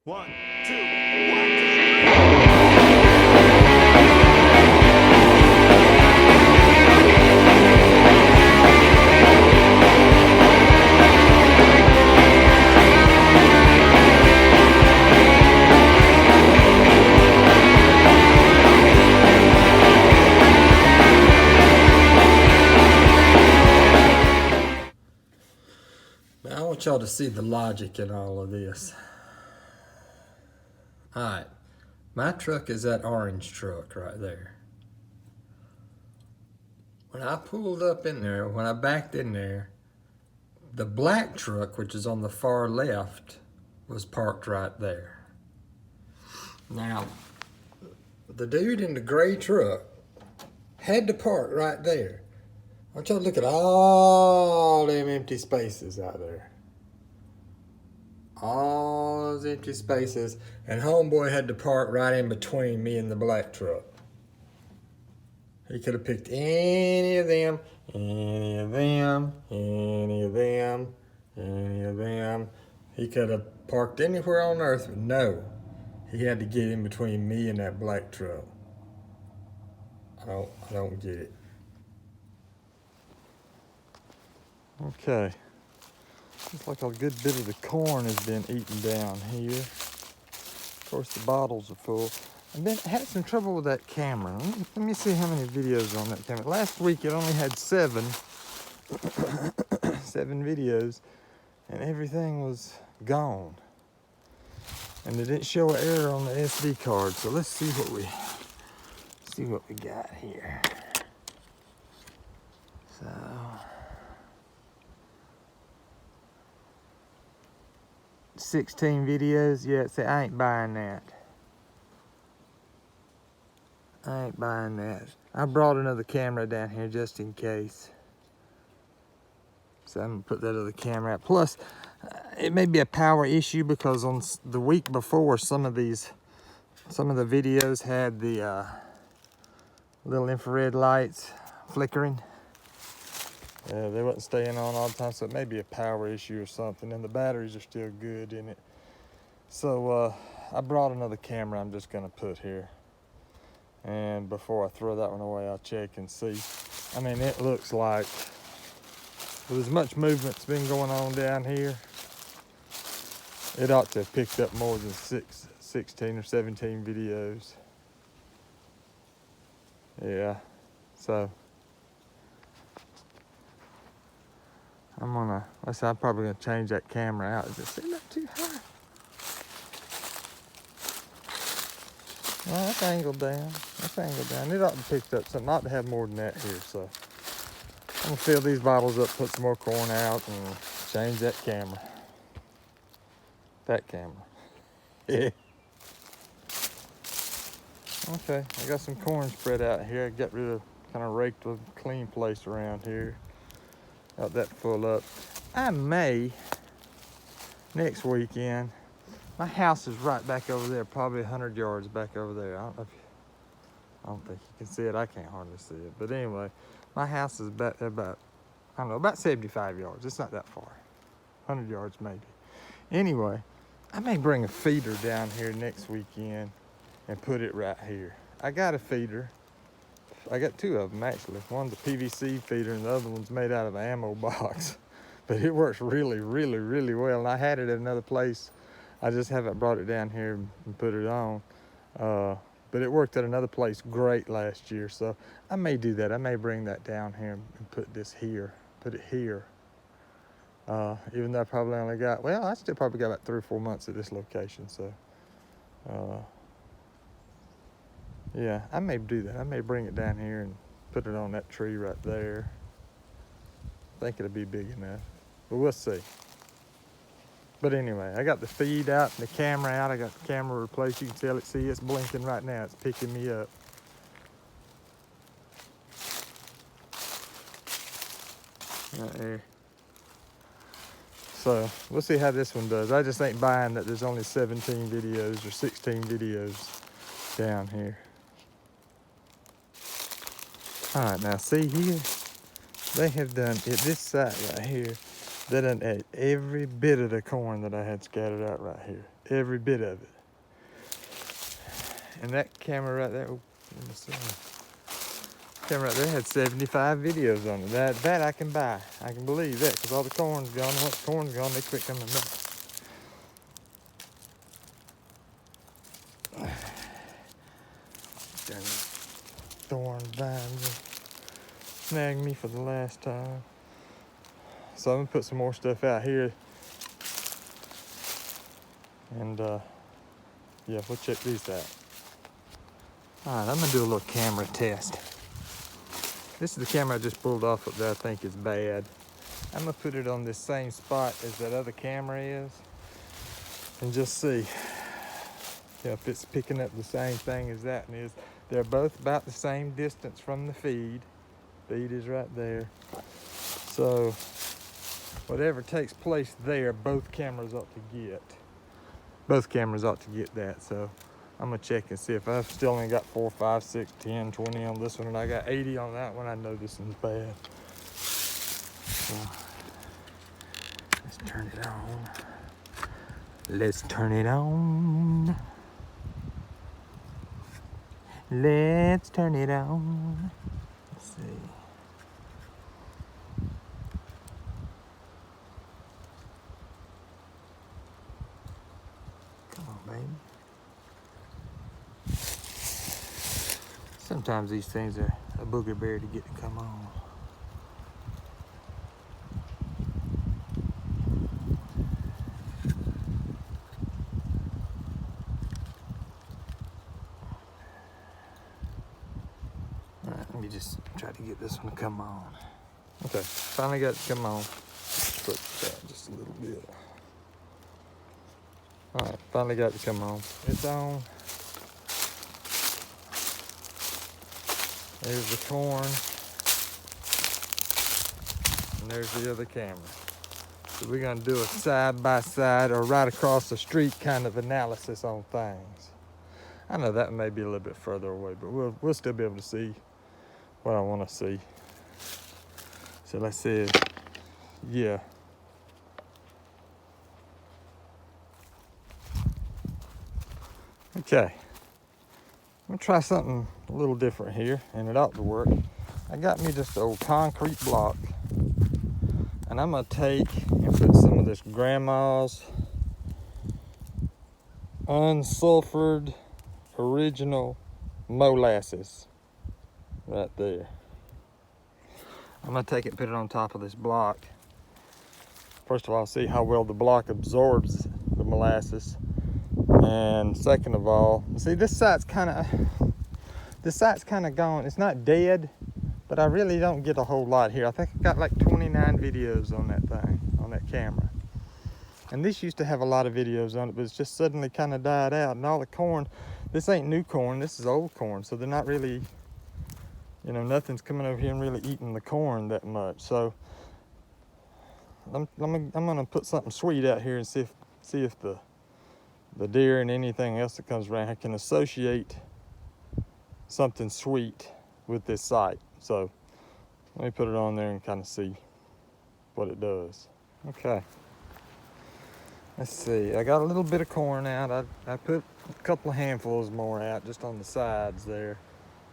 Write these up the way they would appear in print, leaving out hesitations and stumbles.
One, two, 1, 2, 3. Now I want y'all to see the logic in all of this. Alright, my truck is that orange truck right there. When I pulled up in there, when I backed in there, the black truck, which is on the far left, was parked right there. Now, the dude in the gray truck had to park right there. I want y'all to look at all them empty spaces out there. All those empty spaces, and homeboy had to park right in between me and the black truck. He could have picked any of them, any of them, any of them, any of them. He could have parked anywhere on earth, but no. He had to get in between me and that black truck. I don't get it. Okay. Looks like a good bit of the corn has been eaten down here. Of course, the bottles are full. And then I had some trouble with that camera. Let me see how many videos on that camera. Last week it only had 7 videos, and everything was gone. And it didn't show an error on the SD card. So let's see what we got here. So 16 videos. Yeah, see, I ain't buying that. I ain't buying that. I brought another camera down here just in case. So I'm gonna put that other camera out. Plus, it may be a power issue because on the week before, some of the videos had the little infrared lights flickering. They wasn't staying on all the time, so it may be a power issue or something, and the batteries are still good in it. So I brought another camera I'm just gonna put here. And before I throw that one away, I'll check and see. I mean, it looks like with as much movement's been going on down here, it ought to have picked up more than 16 or 17 videos. Yeah, so I'm probably gonna change that camera out. Is it not too high? Well, that's angled down. That's angled down. It ought to have picked up something. Ought to have more than that here. So I'm gonna fill these bottles up, put some more corn out, and change that camera. That camera. Yeah. Okay, I got some corn spread out here. I got rid of, kind of raked a clean place around here. Got that full up. I may, next weekend, my house is right back over there, probably 100 yards back over there. I don't think you can see it. I can't hardly see it. But anyway, my house is about I don't know, about 75 yards. It's not that far. 100 yards maybe. Anyway, I may bring a feeder down here next weekend and put it right here. I got a feeder. I got 2 of them actually. One's a PVC feeder and the other one's made out of an ammo box. But it works really, really, really well. And I had it at another place. I just haven't brought it down here and put it on. But it worked at another place great last year. So I may do that. I may bring that down here and put this here. Put it here. Even though I probably only got, well, I still probably got about 3 or 4 months at this location. So, yeah, I may do that. I may bring it down here and put it on that tree right there. I think it'll be big enough. But we'll see. But anyway, I got the feed out and the camera out. I got the camera replaced. You can tell it, see it's blinking right now. It's picking me up. Right there. So we'll see how this one does. I just ain't buying that there's only 17 videos or 16 videos down here. All right, now see here, they have done it this side right here. That done ate every bit of the corn that I had scattered out right here. Every bit of it. And that camera right there, oh, let me see. Camera right there had 75 videos on it. That I can buy. I can believe that, because all the corn's gone. Once the corn's gone, they quit coming back. Thorn vines snagged me for the last time. So I'm gonna put some more stuff out here. And yeah, we'll check these out. All right, I'm gonna do a little camera test. This is the camera I just pulled off of that I think is bad. I'm gonna put it on this same spot as that other camera is and just see if it's picking up the same thing as that one is. They're both about the same distance from the feed. Feed is right there. So whatever takes place there, both cameras ought to get. Both cameras ought to get that. So I'm gonna check and see if I've still only got 4, 5, 6, 10, 20 on this one, and I got 80 on that one. I know this one's bad. So let's turn it on. Let's turn it on. Let's turn it on. Let's see. Come on, baby. Sometimes these things are a booger bear to get to come on. All right, let me just try to get this one to come on. Okay, finally got it to come on. Put that just a little bit. All right, finally got it to come on. It's on. There's the corn. And there's the other camera. So we're gonna do a side by side or right across the street kind of analysis on things. I know that may be a little bit further away, but we'll still be able to see what I want to see. So let's see. Yeah. Okay. I'm gonna try something a little different here, and it ought to work. I got me just an old concrete block, and I'm gonna take and put some of this grandma's unsulfured original molasses right there. I'm gonna take it and put it on top of this block. First of all, see how well the block absorbs the molasses. And second of all, see this side's kind of gone. It's not dead, but I really don't get a whole lot here. I think I got like 29 videos on that thing, on that camera. And this used to have a lot of videos on it, but it's just suddenly kind of died out. And all the corn, this ain't new corn, this is old corn. So they're not really, you know, nothing's coming over here and really eating the corn that much. So I'm gonna put something sweet out here and see if the deer and anything else that comes around here can associate something sweet with this site. So let me put it on there and kind of see what it does. Okay. Let's see. I got a little bit of corn out. I put a couple of handfuls more out just on the sides there.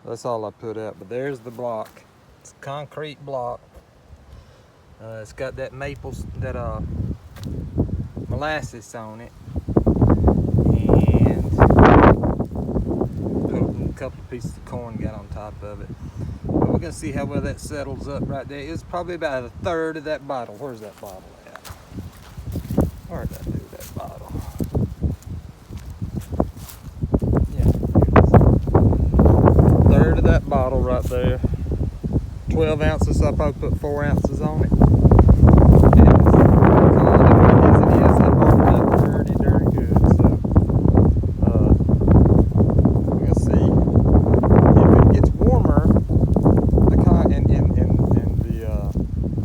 That's all I put out. But there's the block. It's a concrete block. It's got that molasses on it. A couple of pieces of corn got on top of it. But we're gonna see how well that settles up right there. It's probably about a third of that bottle. Where's that bottle at? Where'd I do that bottle? Yeah, here it is. Third of that bottle right there. 12 ounces, so I probably put 4 ounces on it.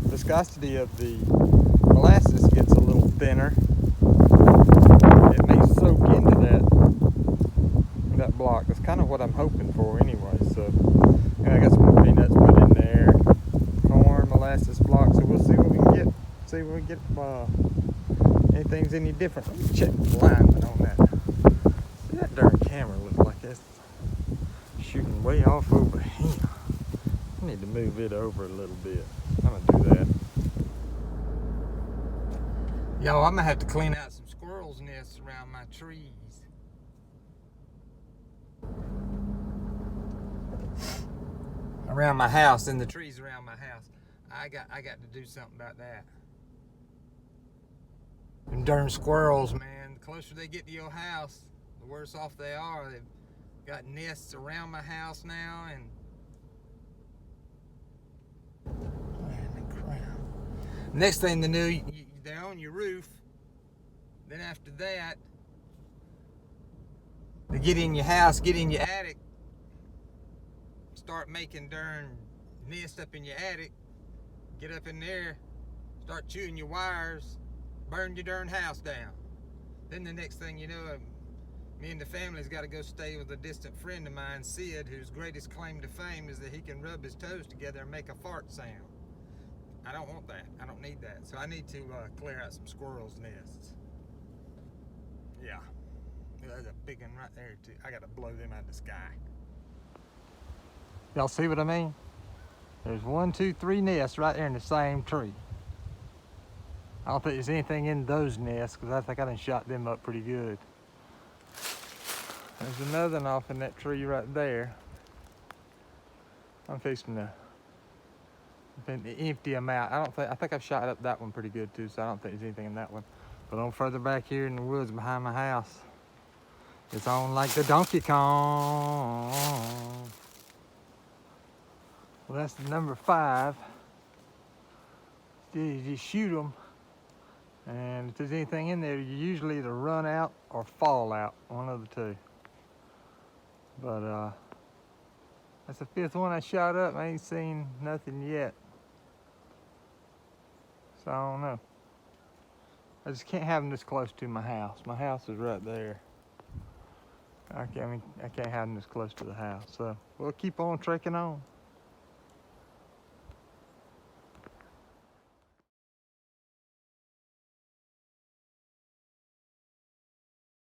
Viscosity of the molasses gets a little thinner. It may soak into that block. That's kind of what I'm hoping for anyway. So I got some more peanuts put in there. Corn, molasses block. So we'll see what we can get. See what we get anything's any different. Let me check the alignment on that. See, that darn camera looks like it's shooting way off over here. I need to move it over a little bit. I'm gonna do that. Yo, I'm gonna have to clean out some squirrels' nests around my trees. Around my house, in the trees around my house. I got to do something about that. Them darn squirrels, man. The closer they get to your house, the worse off they are. They've got nests around my house now, and next thing they know, they're on your roof. Then after that, they get in your house, get in your attic, start making darn nests up in your attic, get up in there, start chewing your wires, burn your darn house down. Then the next thing you know, me and the family's got to go stay with a distant friend of mine, Sid, whose greatest claim to fame is that he can rub his toes together and make a fart sound. I don't want that. I don't need that. So I need to clear out some squirrels' nests. Yeah. There's a big one right there, too. I got to blow them out of the sky. Y'all see what I mean? There's 1, 2, 3 nests right there in the same tree. I don't think there's anything in those nests because I think I done shot them up pretty good. There's another one off in that tree right there. I'm fixing to empty them out. I think I've shot up that one pretty good too, so I don't think there's anything in that one. But on further back here in the woods behind my house, it's on like the Donkey Kong. Well, that's the number 5. You just shoot them, and if there's anything in there, you usually either run out or fall out, one of the two. But that's the 5th one I shot up. I ain't seen nothing yet. So I don't know. I just can't have them this close to my house. My house is right there. I can't have them this close to the house. So we'll keep on trekking on.